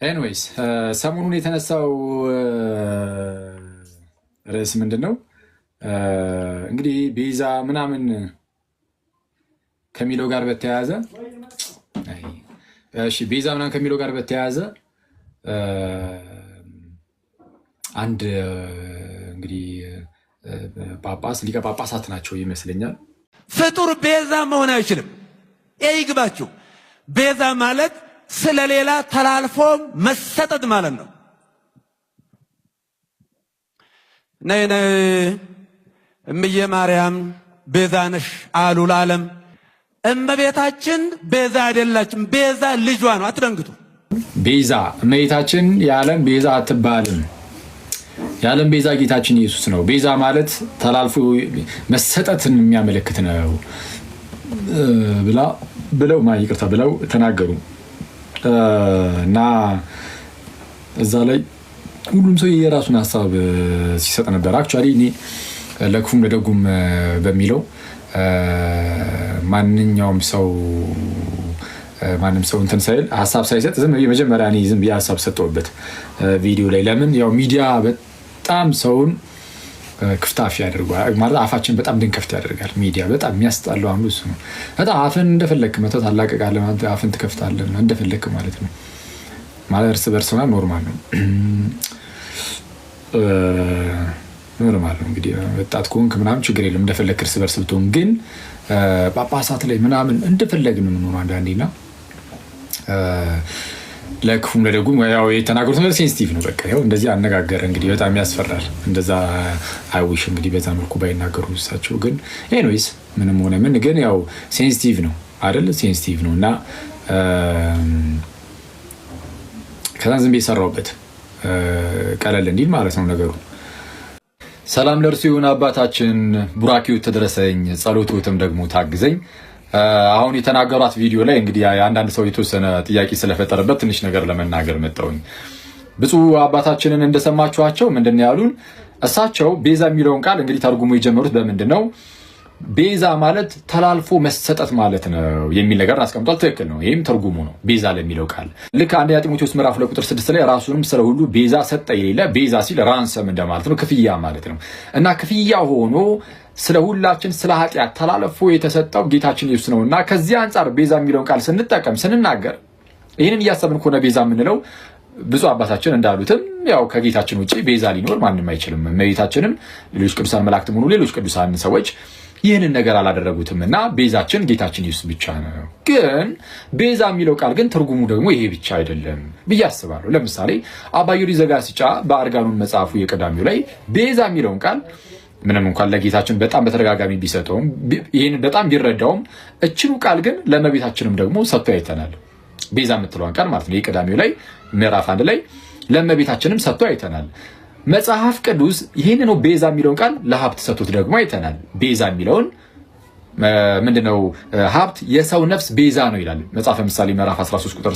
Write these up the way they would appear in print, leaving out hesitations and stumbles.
ኤንዌይስ ሰሞኑን የተነሳው ርዕስ ምንድን ነው? እንግዲህ ቤዛ ምናምን ከሚለው ጋር በተያያዘ ቤዛ ምናምን ከሚለው ጋር በተያያዘ አንድ እንግዲህ ጳጳስ ሊቀ ጳጳሳት ናቸው ይመስለኛል። ፍጡር ቤዛ መሆን አይችልም። ይግባችሁ። ቤዛ ማለት ስለሌላ ተላልፎ መሰጠት ማለት ነው። ነይ ነይ እምዬ ማርያም ቤዛ ነሽ አሉ ለዓለም። እመቤታችን ቤዛ አይደላችም። ቤዛ ልጇ ነው። አትደንግጡ። ቤዛ እመቤታችን የዓለም ቤዛ አትባልም። የዓለም ቤዛ ጌታችን ኢየሱስ ነው። ቤዛ ማለት ተላልፎ መሰጠትን የሚያመለክት ነው ብለው ይቅርታ ብለው ተናገሩ እና እዛ ላይ ሁሉም ሰው የራሱን ሀሳብ ሲሰጥ ነበር። አክቹዋሊ እኔ ለክፉም ለደጉም በሚለው ማንም ሰው እንትን ሳይል ሀሳብ ሳይሰጥ መጀመሪያ እኔ ዝም ብዬ ሀሳብ ሰጠሁበት ቪዲዮ ላይ። ለምን ያው ሚዲያ በጣም ሰውን ክፍታፊ ያደርጋል ማለት አፋችን በጣም ድንከፍት ያደርጋል። ሚዲያ በጣም የሚያስጣለው አንዱ እሱ ነው። በጣም አፍን እንደፈለክ መተው ታላቀቃለህ ማለት አፍን ትከፍታለህ እንደፈለክ ማለት ነው። ማለት እርስ በርስ ኖርማል ነው ኖርማል ነው። እንግዲህ ወጣት ከሆንክ ምናምን ችግር የለም እንደፈለክ እርስ በርስ ብትሆን፣ ግን ጳጳሳት ላይ ምናምን እንደፈለግን የምንሆነው አንዳንዴና ለክፉም ለደጉም ያው የተናገሩት ነገር ሴንሲቲቭ ነው። በቃ ያው እንደዚህ አነጋገረ እንግዲህ በጣም ያስፈራል። እንደዛ አይዊሽ እንግዲህ በዛ መልኩ ባይናገሩ እሳቸው። ግን ኤኒዌይስ ምንም ሆነ ምን ግን ያው ሴንሲቲቭ ነው አይደል? ሴንሲቲቭ ነው እና ከዛን ዝም ብዬ ሰራሁበት ቀለል እንዲል ማለት ነው ነገሩ። ሰላም ለእርሱ ይሁን አባታችን፣ ቡራኪው ተደረሰኝ፣ ጸሎቱትም ደግሞ ታግዘኝ። አሁን የተናገሯት ቪዲዮ ላይ እንግዲህ አንዳንድ ሰው የተወሰነ ጥያቄ ስለፈጠረበት ትንሽ ነገር ለመናገር መጣሁኝ። ብፁዕ አባታችንን እንደሰማችኋቸው ምንድን ያሉን? እሳቸው ቤዛ የሚለውን ቃል እንግዲህ ተርጉሞ የጀመሩት በምንድን ነው? ቤዛ ማለት ተላልፎ መሰጠት ማለት ነው የሚል ነገር አስቀምጧል። ትክክል ነው። ይህም ትርጉሙ ነው ቤዛ ለሚለው ቃል። ልክ አንደኛ ጢሞቴዎስ ምዕራፍ 2 ቁጥር 6 ላይ ራሱንም ስለ ሁሉ ቤዛ ሰጠ የሌለ ቤዛ ሲል ራንሰም እንደማለት ነው፣ ክፍያ ማለት ነው። እና ክፍያ ሆኖ ስለ ሁላችን ስለ ኃጢአት ተላልፎ የተሰጠው ጌታችን ኢየሱስ ነው። እና ከዚህ አንጻር ቤዛ የሚለውን ቃል ስንናገር ይህንን እያሰብን ከሆነ ቤዛ የምንለው ብፁዕ አባታችን እንዳሉትም ያው ከጌታችን ውጭ ቤዛ ሊኖር ማንም አይችልም። እመቤታችንም ሌሎች ቅዱሳን መላእክትም ሆኑ ሌሎች ቅዱሳን ሰዎች ይህንን ነገር አላደረጉትም እና ቤዛችን ጌታችን ኢየሱስ ብቻ ነው። ግን ቤዛ የሚለው ቃል ግን ትርጉሙ ደግሞ ይሄ ብቻ አይደለም ብዬ አስባለሁ። ለምሳሌ አባ ጊዮርጊስ ዘጋስጫ በአርጋኑን መጽሐፉ የቀዳሚው ላይ ቤዛ የሚለውን ቃል ምንም እንኳን ለጌታችን በጣም በተደጋጋሚ ቢሰጠውም ይህንን በጣም ቢረዳውም እችኑ ቃል ግን ለእመቤታችንም ደግሞ ሰጥቶ አይተናል። ቤዛ የምትለውን ቃል ማለት ነው የቀዳሚው ላይ ምዕራፍ 1 ላይ ለእመቤታችንም ሰጥቶ አይተናል። መጽሐፍ ቅዱስ ይህንኑ ቤዛ የሚለውን ቃል ለሀብት ሰጥቶት ደግሞ አይተናል። ቤዛ የሚለውን ምንድነው? ሀብት የሰው ነፍስ ቤዛ ነው ይላል መጽሐፈ ምሳሌ ምዕራፍ 13 ቁጥር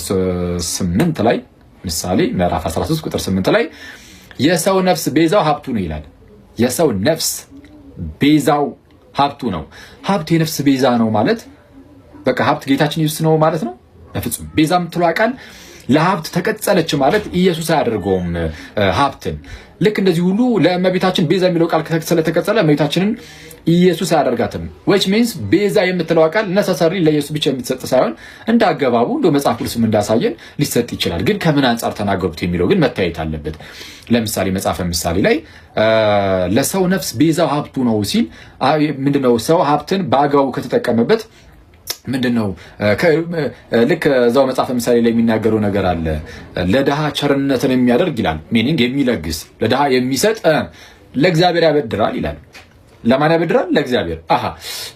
8 ላይ። ምሳሌ ምዕራፍ 13 ቁጥር 8 ላይ የሰው ነፍስ ቤዛው ሀብቱ ነው ይላል። የሰው ነፍስ ቤዛው ሀብቱ ነው። ሀብት የነፍስ ቤዛ ነው ማለት በቃ ሀብት ጌታችን ኢየሱስ ነው ማለት ነው? በፍጹም። ቤዛ የምትለው ቃል ለሀብት ተቀጸለች ማለት ኢየሱስ አያደርገውም ሀብትን። ልክ እንደዚህ ሁሉ ለእመቤታችን ቤዛ የሚለው ቃል ስለተቀጸለ እመቤታችንን ኢየሱስ አያደርጋትም። which means ቤዛ የምትለው ቃል ነሰሰሪ ለኢየሱስ ብቻ የምትሰጥ ሳይሆን እንደ አገባቡ እንደ መጽሐፍ ቅዱስም እንዳሳየን ሊሰጥ ይችላል። ግን ከምን አንጻር ተናገሩት የሚለው ግን መታየት አለበት። ለምሳሌ መጽሐፈ ምሳሌ ላይ ለሰው ነፍስ ቤዛው ሀብቱ ነው ሲል ምንድነው? ሰው ሀብትን በአግባቡ ከተጠቀመበት ምንድነው? ልክ እዛው መጽሐፈ ምሳሌ ላይ የሚናገረው ነገር አለ። ለድሃ ቸርነትን የሚያደርግ ይላል። ሚኒንግ የሚለግስ ለድሃ የሚሰጥ ለእግዚአብሔር ያበድራል ይላል። ለማን ያበድራል? ለእግዚአብሔር።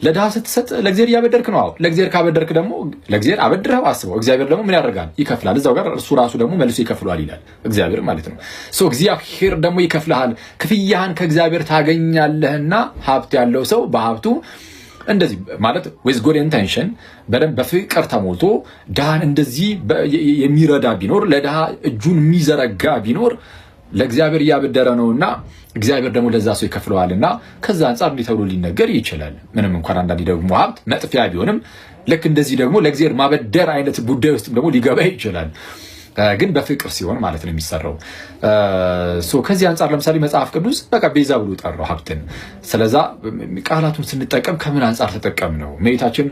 ለድሃ ስትሰጥ ለእግዚአብሔር እያበደርክ ነው። ለእግዚአብሔር ካበደርክ ደግሞ ለእግዚአብሔር አበድረው አስበው። እግዚአብሔር ደግሞ ምን ያደርጋል? ይከፍላል። እዛው ጋር እርሱ ራሱ ደግሞ መልሶ ይከፍሏል ይላል። እግዚአብሔር ማለት ነው። እግዚአብሔር ደግሞ ይከፍልሃል። ክፍያህን ከእግዚአብሔር ታገኛለህና ሀብት ያለው ሰው በሀብቱ እንደዚህ ማለት with good intention በደንብ በፍቅር ተሞልቶ ድሃን እንደዚህ የሚረዳ ቢኖር ለድሃ እጁን የሚዘረጋ ቢኖር ለእግዚአብሔር እያበደረ ነውና እግዚአብሔር ደግሞ ለዛ ሰው ይከፍለዋልና ከዛ አንፃር እንዲህ ተብሎ ሊነገር ይችላል። ምንም እንኳን አንዳንዴ ደግሞ ሀብት መጥፊያ ቢሆንም ልክ እንደዚህ ደግሞ ለእግዚአብሔር ማበደር አይነት ጉዳይ ውስጥ ደግሞ ሊገባ ይችላል። ግን በፍቅር ሲሆን ማለት ነው የሚሰራው። ከዚህ አንጻር ለምሳሌ መጽሐፍ ቅዱስ በቃ ቤዛ ብሎ ጠራው ሀብትን። ስለዛ ቃላቱን ስንጠቀም ከምን አንጻር ተጠቀም ነው እመቤታችን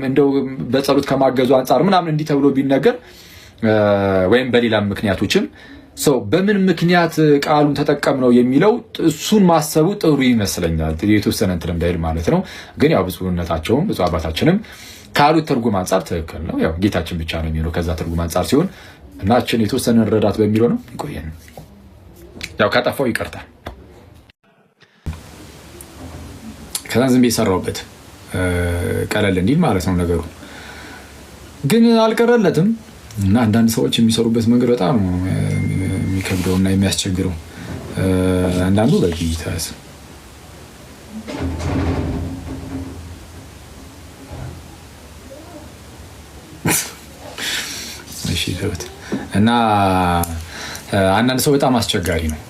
እንደው በጸሎት ከማገዙ አንጻር ምናምን እንዲህ ተብሎ ቢነገር ወይም በሌላም ምክንያቶችም በምን ምክንያት ቃሉን ተጠቀም ነው የሚለው እሱን ማሰቡ ጥሩ ይመስለኛል። የተወሰነ እንትን እንዳይል ማለት ነው። ግን ያው ብፁዕነታቸውም ብፁዕ አባታችንም ካሉት ትርጉም አንጻር ትክክል ነው። ያው ጌታችን ብቻ ነው የሚለው ከዛ ትርጉም አንጻር ሲሆን እናችን የተወሰነ ረዳት በሚለው ነው። ይቆየን። ያው ካጠፋው ይቀርታል። ከዛ ዝም ብዬ ሰራሁበት ቀለል እንዲል ማለት ነው ነገሩ። ግን አልቀረለትም እና አንዳንድ ሰዎች የሚሰሩበት መንገድ በጣም የሚከብደው እና የሚያስቸግረው አንዳንዱ በጊታስ እና አንዳንድ ሰው በጣም አስቸጋሪ ነው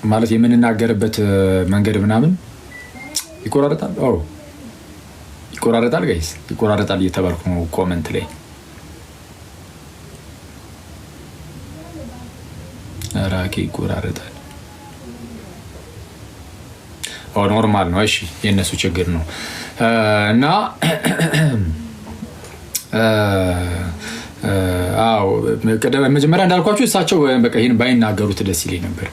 ማለት የምንናገርበት መንገድ ምናምን ይቆራረጣል። ይቆራረጣል ጋይስ ይቆራረጣል እየተባልኩ ነው ኮመንት ላይ። ራኬ ይቆራረጣል። ኖርማል ነው። እሺ የነሱ ችግር ነው እና መጀመሪያ እንዳልኳችሁ እሳቸው በቃ ይሄን ባይናገሩት ደስ ይለኝ ነበር።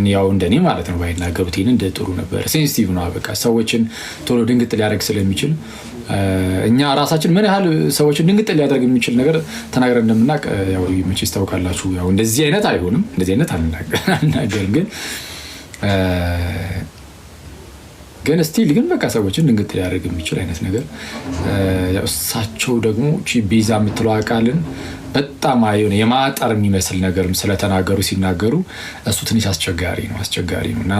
ያው እንደኔ ማለት ነው ባይናገሩት ይሄን እንደ ጥሩ ነበር። ሴንሲቲቭ ነው በቃ ሰዎችን ቶሎ ድንግጥ ሊያደርግ ስለሚችል እኛ ራሳችን ምን ያህል ሰዎችን ድንግጥ ሊያደርግ የሚችል ነገር ተናግረን እንደምናውቅ ያው መቼስ ታውቃላችሁ። ያው እንደዚህ አይነት አይሆንም፣ እንደዚህ አይነት አልናገርም ግን ስቲል ግን በቃ ሰዎችን ድንግጥ ሊያደርግ የሚችል አይነት ነገር ያው እሳቸው ደግሞ ቤዛ የምትለው ቃልን በጣም የማጠር የሚመስል ነገርም ስለተናገሩ ሲናገሩ እሱ ትንሽ አስቸጋሪ ነው እና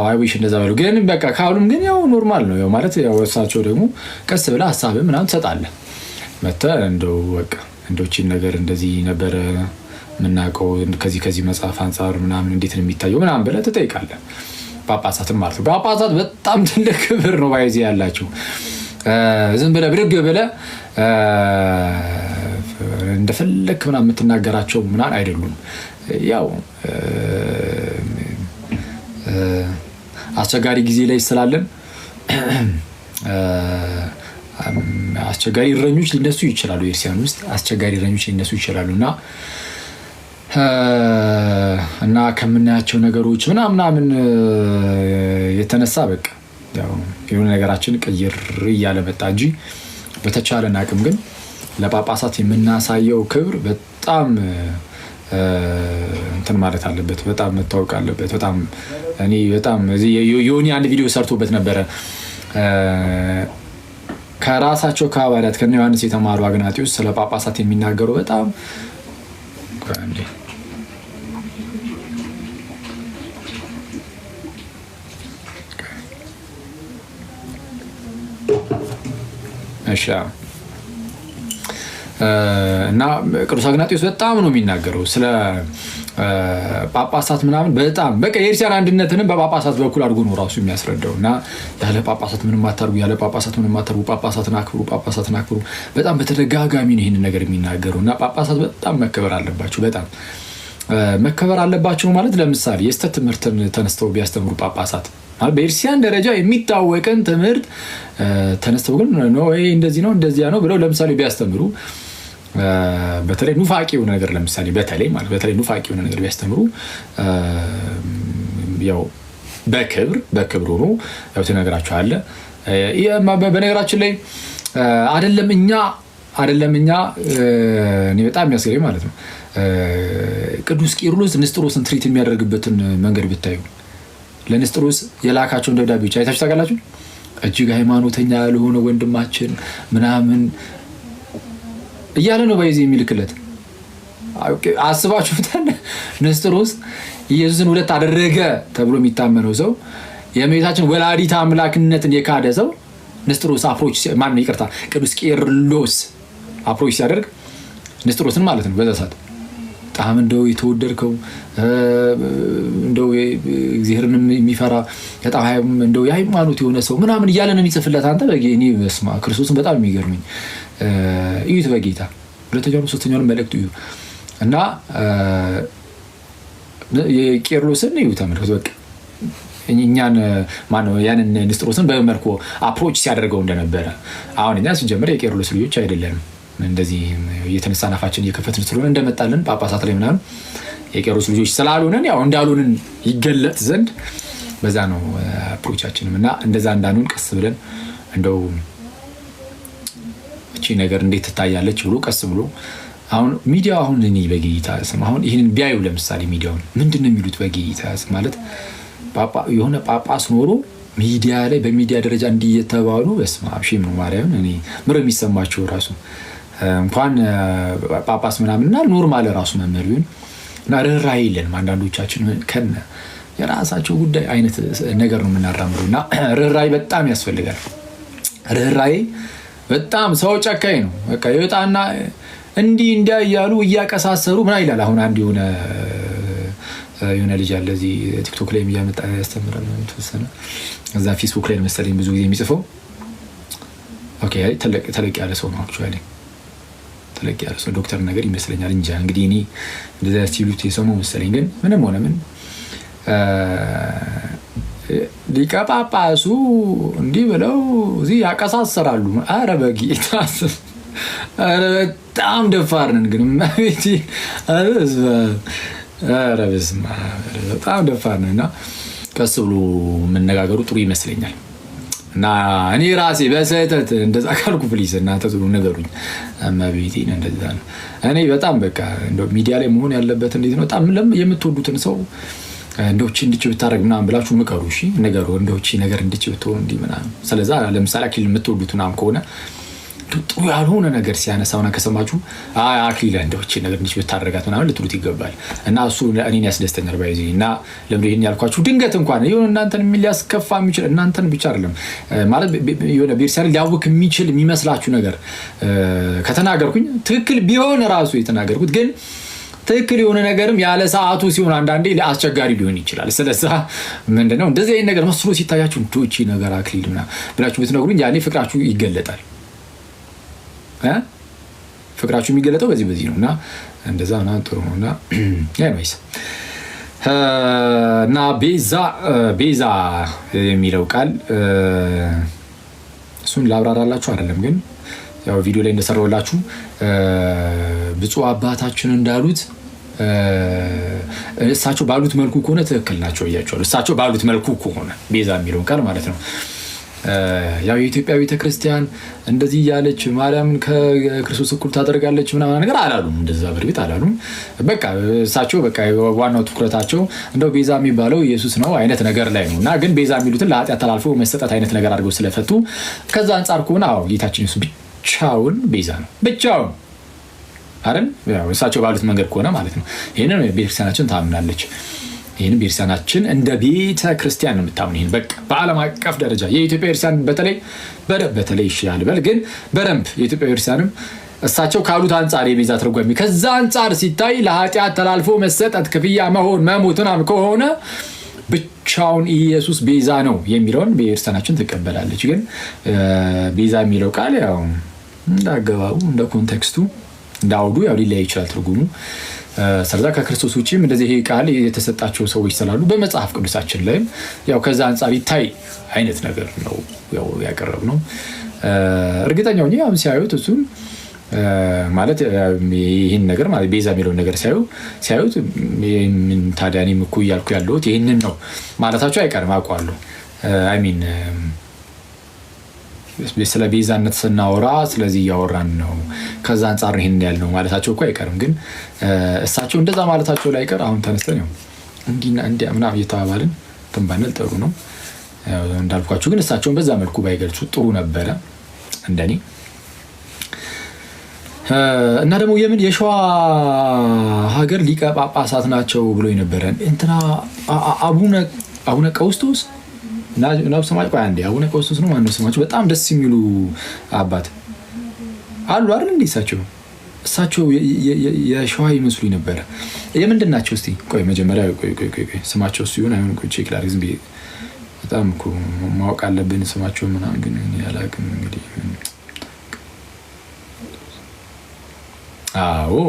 አይዊሽ እንደዛ በሉ። ግን በቃ ካሉም ግን ያው ኖርማል ነው ያው ማለት ያው እሳቸው ደግሞ ቀስ ብለህ ሀሳብህ ምናምን ትሰጣለህ መተህ እንደው በቃ እንደውቺን ነገር እንደዚህ ነበረ ምናቀው ከዚህ መጽሐፍ አንፃር ምናምን እንዴት ነው የሚታየው ምናምን ብለህ ትጠይቃለህ። ጳጳሳትም ማለት ነው ጳጳሳት በጣም ትልቅ ክብር ነው ባይዚ ያላቸው። ዝም ብለህ ብድግ ብለህ እንደፈለክ ምናምን የምትናገራቸው ምናምን አይደሉም። ያው አስቸጋሪ ጊዜ ላይ ስላለን አስቸጋሪ እረኞች ሊነሱ ይችላሉ። ኤርሲያን ውስጥ አስቸጋሪ እረኞች ሊነሱ ይችላሉ እና ከምናያቸው ነገሮች ምናምን የተነሳ በቃ ያው የሆነ ነገራችን ቅይር እያለ መጣ እንጂ በተቻለን አቅም ግን ለጳጳሳት የምናሳየው ክብር በጣም እንትን ማለት አለበት፣ በጣም መታወቅ አለበት። በጣም ዮኒ አንድ ቪዲዮ ሰርቶበት ነበረ ከራሳቸው ከሐዋርያት ከነ ዮሐንስ የተማሩ አግናጢዎች ስለ ጳጳሳት የሚናገሩ በጣም እና ቅዱስ አግናጢዎስ በጣም ነው የሚናገረው ስለ ጳጳሳት ምናምን በጣም በቃ የኤርሲያን አንድነትንም በጳጳሳት በኩል አድርጎ ነው ራሱ የሚያስረዳው። እና ያለ ጳጳሳት ምንም አታርጉ፣ ያለ ጳጳሳት ምንም አታርጉ፣ ጳጳሳትን አክብሩ በጣም በተደጋጋሚ ነው ይህንን ነገር የሚናገረው። እና ጳጳሳት በጣም መከበር አለባቸው፣ በጣም መከበር አለባቸው ማለት ለምሳሌ የስተት ትምህርትን ተነስተው ቢያስተምሩ ጳጳሳት ማለት በኤርሲያን ደረጃ የሚታወቅን ትምህርት ተነስተው ግን እንደዚህ ነው እንደዚያ ነው ብለው ለምሳሌ ቢያስተምሩ በተለይ ኑፋቂ የሆነ ነገር ለምሳሌ በተለይ ኑፋቂ የሆነ ነገር ቢያስተምሩ ያው በክብር ሆኖ ያው ተነግራችኋል። በነገራችን ላይ አይደለም እኛ እኔ በጣም የሚያስገርመኝ ማለት ነው ቅዱስ ቄርሎስ ንስጥሮስን ትሪት የሚያደርግበትን መንገድ ብታዩ ለንስጥሮስ የላካቸውን ደብዳቤዎች አይታችሁ ታውቃላችሁ? እጅግ ሃይማኖተኛ ያልሆነ ወንድማችን ምናምን እያለ ነው ባይዚ የሚልክለት። አስባችሁታል? ንስጥሮስ ኢየሱስን ሁለት አደረገ ተብሎ የሚታመነው ሰው የእመቤታችን ወላዲተ አምላክነትን የካደ ሰው ንስጥሮስ ቅዱስ ቄርሎስ አፕሮች ሲያደርግ ንስጥሮስን ማለት ነው በዛ ሰዓት በጣም እንደው የተወደድከው እንደው እግዚአብሔርን የሚፈራ በጣም እንደው የሃይማኖት የሆነ ሰው ምናምን እያለ ነው የሚጽፍለት። አንተ በጌኔ በስማ ክርስቶስን በጣም የሚገርመኝ እዩት በጌታ ሁለተኛው ሶስተኛው መልእክቱ እዩ እና የቄርሎስን እዩ ተመልከቱ። በቃ እኛን ማነው ያንን ንስጥሮስን በመልኩ አፕሮች ሲያደርገው እንደነበረ አሁን እኛ ሲጀምር የቄርሎስ ልጆች አይደለንም። እንደዚህ የተነሳ ናፋችን እየከፈትን ስለሆነ እንደመጣልን ጳጳሳት ላይ ምናምን የቄርሎስ ልጆች ስላልሆነን ያው እንዳሉንን ይገለጥ ዘንድ በዛ ነው አፕሮቻችንም እና እንደዛ እንዳንሆን ቀስ ብለን እንደው እቺ ነገር እንዴት ትታያለች ብሎ ቀስ ብሎ አሁን ሚዲያው አሁን እኔ በጌታ ስም አሁን ይሄንን ቢያዩ ለምሳሌ ሚዲያውን ምንድነው የሚሉት በጌታ ስም ማለት የሆነ ጳጳስ ኖሮ ሚዲያ ላይ በሚዲያ ደረጃ እንዲየተባሉ በስመ አብ ሺም ነው ማርያም እኔ ምር የሚሰማቸው ራሱ እንኳን ጳጳስ ምናምንና ኖርማል ራሱ መምህር ቢሆን እና ርህራሄ የለንም አንዳንዶቻችን ከነ የራሳቸው ጉዳይ አይነት ነገር ነው የምናራምደው እና ርህራሄ በጣም ያስፈልጋል። ርህራሄ በጣም ሰው ጨካኝ ነው በቃ ይወጣና እንዲህ እንዲያ እያሉ እያቀሳሰሩ ምን ይላል። አሁን አንድ የሆነ ልጅ አለ እዚህ ቲክቶክ ላይ እያመጣ ያስተምራል ተወሰነ እዛ ፌስቡክ ላይ መሰለኝ ብዙ ጊዜ የሚጽፈው ኦኬ ተለቅ ያለ ሰው ነው አክቹአሊ ተለቅ ያለ ሰው ዶክተር ነገር ይመስለኛል እንጃ እንግዲህ እኔ እንደዛ ሲሉት የሰማው መሰለኝ። ግን ምንም ሆነ ምን ሊቀ ጳጳሱ እንዲህ ብለው እዚህ ያቀሳሰራሉ። ኧረ በጌታ ኧረ በጣም ደፋር ነን ግን ማቤቴ ኧረ በስመ አብ በጣም ደፋር ነን እና ቀስ ብሎ መነጋገሩ ጥሩ ይመስለኛል። እና እኔ ራሴ በስህተት እንደዛ ካልኩ ፕሊዝ እናንተ ጥሩ ነገሩኝ ማቤቴን እንደዛ ነው። እኔ በጣም በቃ እንደው ሚዲያ ላይ መሆን ያለበት እንዴት ነው በጣም የምትወዱትን ሰው እንደውቺ እንድች ብታረግ ምናምን ብላችሁ ምከሩ። እሺ ነገሩ እንደውቺ ነገር እንድች ብትሆን እንዲ ምናምን ስለዛ ለምሳሌ አክሊል የምትወዱት ምናምን ከሆነ ጥሩ ያልሆነ ነገር ሲያነሳውና ከሰማችሁ አክሊል እንደውቺ ነገር እንድች ብታረጋት ምናምን ልትሉት ይገባል። እና እሱ እኔን ያስደስተኛል ባይዚ እና ለምን ይሄን ያልኳችሁ ድንገት እንኳን ይሁን እናንተን ሊያስከፋ የሚችል እናንተን ብቻ አይደለም ማለት የሆነ ቤተሰብ ሊያውክ የሚችል የሚመስላችሁ ነገር ከተናገርኩኝ ትክክል ቢሆን ራሱ የተናገርኩት ግን ትክክል የሆነ ነገርም ያለ ሰዓቱ ሲሆን አንዳንዴ አስቸጋሪ ሊሆን ይችላል። ስለዛ ምንድነው እንደዚህ አይነት ነገር መስሎ ሲታያችሁ እንዶቺ ነገር አክሊልና ብላችሁ ብትነግሩኝ ያኔ ፍቅራችሁ ይገለጣል። ፍቅራችሁ የሚገለጠው በዚህ ነውና እንደዛ ነው ጥሩ ነውና ያይስ እና ቤዛ የሚለው ቃል እሱን ላብራራላችሁ አይደለም ግን ያው ቪዲዮ ላይ እንደሰራውላችሁ ብፁዕ አባታችን እንዳሉት እሳቸው ባሉት መልኩ ከሆነ ትክክል ናቸው እያቸዋለሁ። እሳቸው ባሉት መልኩ ከሆነ ቤዛ የሚለውን ቃል ማለት ነው። ያው የኢትዮጵያ ቤተክርስቲያን እንደዚህ ያለች ማርያም ከክርስቶስ እኩል ታደርጋለች ምናምን ነገር አላሉም። እንደዛ በርግጥ አላሉም። በቃ እሳቸው በቃ ዋናው ትኩረታቸው እንደው ቤዛ የሚባለው ኢየሱስ ነው አይነት ነገር ላይ ነውና ግን ቤዛ የሚሉትን ለኃጢአት ተላልፎ መስጠት አይነት ነገር አድርገው ስለፈቱ ከዛ አንፃር ከሆነ አዎ ጌታችን ኢየሱስ ብቻውን ቤዛ ነው ብቻውን አይደል? ያው እሳቸው ባሉት መንገድ ከሆነ ማለት ነው። ይሄንን ቤተክርስቲያናችን ታምናለች። ይሄን ቤተክርስቲያናችን እንደ ቤተ ክርስቲያን ነው የምታምነው። ይሄን በቃ በዓለም አቀፍ ደረጃ የኢትዮጵያ ቤተክርስቲያን በተለይ ይሻላል በል ግን በደንብ የኢትዮጵያ ቤተክርስቲያንም እሳቸው ካሉት አንፃር የቤዛ ትርጓሜ ከዛ አንፃር ሲታይ ለኃጢአት ተላልፎ መሰጠት ክፍያ መሆን መሞትና ከሆነ ብቻውን ኢየሱስ ቤዛ ነው የሚለውን ቤተክርስቲያናችን ትቀበላለች። ግን ቤዛ የሚለው ቃል ያው እንዳገባቡ እንደ ኮንቴክስቱ እንዳውዱ ያው ሊለያይ ይችላል ትርጉሙ። ስለዛ ከክርስቶስ ውጪም እንደዚህ ይሄ ቃል የተሰጣቸው ሰዎች ስላሉ በመጽሐፍ ቅዱሳችን ላይም ያው ከዛ አንፃር ይታይ አይነት ነገር ነው ያው ያቀረብነው። እርግጠኛው ነኝ ያው ሲያዩት እሱን ማለት ይሄን ነገር ማለት ቤዛ የሚለውን ነገር ሲያዩት ምን ታዲያ እኔም እኮ እያልኩ ያለሁት ይሄንን ነው ማለታቸው አይቀርም አውቃለሁ። አይ ሚን ስለ ቤዛነት ስናወራ ስለዚህ እያወራን ነው ከዛ አንፃር ይሄን ያልነው ማለታቸው እኮ አይቀርም። ግን እሳቸው እንደዛ ማለታቸው ላይ ቀር አሁን ተነስተን ነው እንዲና እንዲያ ምናምን እየተባባልን ተንባነል ጥሩ ነው እንዳልኳችሁ። ግን እሳቸውን በዛ መልኩ ባይገልጹ ጥሩ ነበረ እንደኔ። እና ደግሞ የምን የሸዋ ሀገር ሊቀ ጳጳሳት ናቸው ብሎ የነበረ እንትና አቡነ ቀውስጦስ ነው ስማቸው። አንዴ አቡነ ቀውስጦስ ነው ማነው ስማቸው? በጣም ደስ የሚሉ አባት አሉ አይደል? እንዴ እሳቸው እሳቸው የሸዋ ይመስሉኝ ነበረ። የምንድን ናቸው? እስቲ ቆይ መጀመሪያ ቆይ ስማቸው እሱ ይሁን አይሁን ቼክ ላድርግ። ዝም ብዬ በጣም እኮ ማወቅ አለብን ስማቸው ምናምን፣ ግን እኔ አላውቅም። እንግዲህ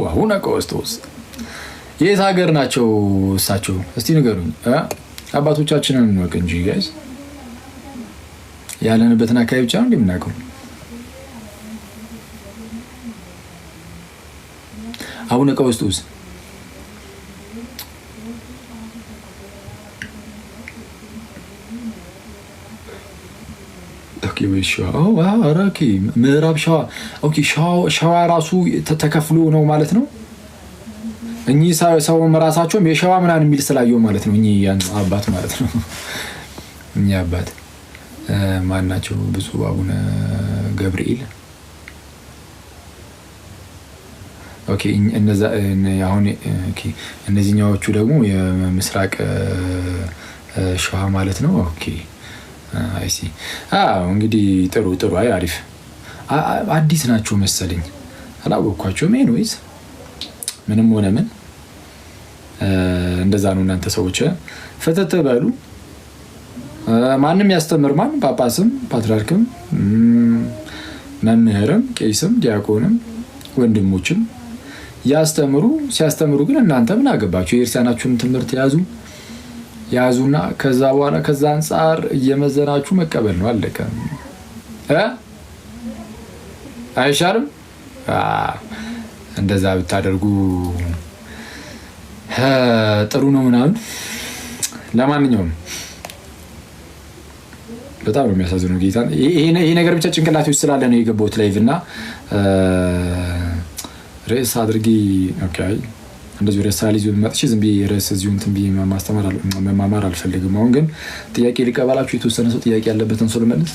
አቡነ ቀውስጦስ የት ሀገር ናቸው እሳቸው? እስቲ ንገሩኝ። አባቶቻችንን እንወቅ እንጂ ጋይዝ፣ ያለንበትን አካባቢ ብቻ ነው እንደምናውቀው። አቡነ ቀውስጦስ ምዕራብ ሸዋ ሸዋ ራሱ ተከፍሎ ነው ማለት ነው። እኚህ ሰው ራሳቸውም የሸዋ ምናምን የሚል ስላየው ማለት ነው። እኚህ አባት ማለት ነው። እኚህ አባት ማን ናቸው? ብፁዕ አቡነ ገብርኤል። ኦኬ እነዛ አሁን ኦኬ እነዚህኛዎቹ ደግሞ የምስራቅ ሸዋ ማለት ነው። ኦኬ አይሲ እንግዲህ ጥሩ አይ አሪፍ። አዲስ ናቸው መሰለኝ አላወቅኳቸውም። ኤኒዌይስ ምንም ሆነ ምን እንደዛ ነው። እናንተ ሰዎች ፈተተ በሉ። ማንም ያስተምር ማን ጳጳስም ፓትርያርክም መምህርም ቄስም ዲያቆንም ወንድሞችም ያስተምሩ። ሲያስተምሩ ግን እናንተ ምን አገባችሁ? የክርስቲያናችሁን ትምህርት ያዙና ከዛ በኋላ ከዛ አንጻር እየመዘናችሁ መቀበል ነው። አለቀ። አይሻልም? እንደዛ ብታደርጉ ጥሩ ነው ምናምን። ለማንኛውም በጣም ነው የሚያሳዝነው ጌታ። ይሄ ነገር ብቻ ጭንቅላቴ ውስጥ ስላለ ነው የገባሁት ላይቭ እና ርዕስ አድርጌ ኦኬ እንደዚህ ርዕስ አልይዞ መጥቼ ዝም ብዬ ርዕስ እዚሁ እንትን ብዬ መማማር አልፈልግም። አሁን ግን ጥያቄ ሊቀበላችሁ የተወሰነ ሰው ጥያቄ ያለበትን ሰው ልመልስ።